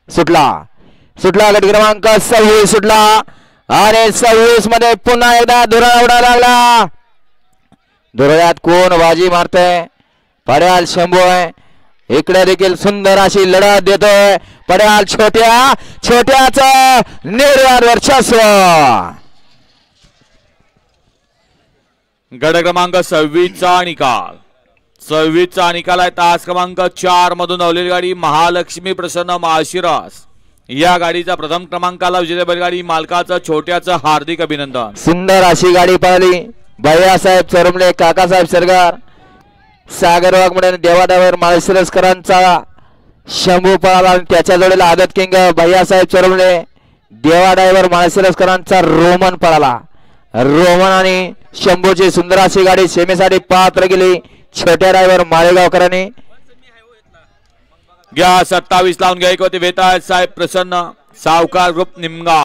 सुटला सुटला गट क्रमांक 26 सुटला आणि 26 मध्ये पुन्हा एकदा धुरा उडायला लागला. धुऱ्यात कोण बाजी मारतोय? पड्याल शंभू आहे. इकडे देखील सुंदर अशी लढत देतोय पड्याल छोट्याच निर्वाद वर्चस्व. गट क्रमांक 26 चा निकाल. 26 चा निकाल आहे. तास क्रमांक 4 मधून धावलेली गाडी महालक्ष्मी प्रसन्न माळशिरस. या गाडीचा प्रथम क्रमांकाला विजेते बैलगाडी मालकाचं छोट्याचं हार्दिक अभिनंदन. सुंदर अशी गाडी पळाली. भैयासाहेब चोरमले, काकासाहेब सरगार, सागर वाघमोडे, देवादावर माळशिरसकरांचा शंभू पळाला आणि त्याच्या जोडीला आदत किंग भैयासाहेब चोरमले, देवाडावर माळशिरसकरांचा रोमन पळाला. रोमन आणि शंभूची सुंदर अशी गाडी सेमीसाठी पात्र गेली छोट्या ड्रायव्हर माळेगावकरांनी. घ्या 27 लावून घ्या. एक होते वेताळ साहेब प्रसन्न सावकार ग्रुप निमगाव.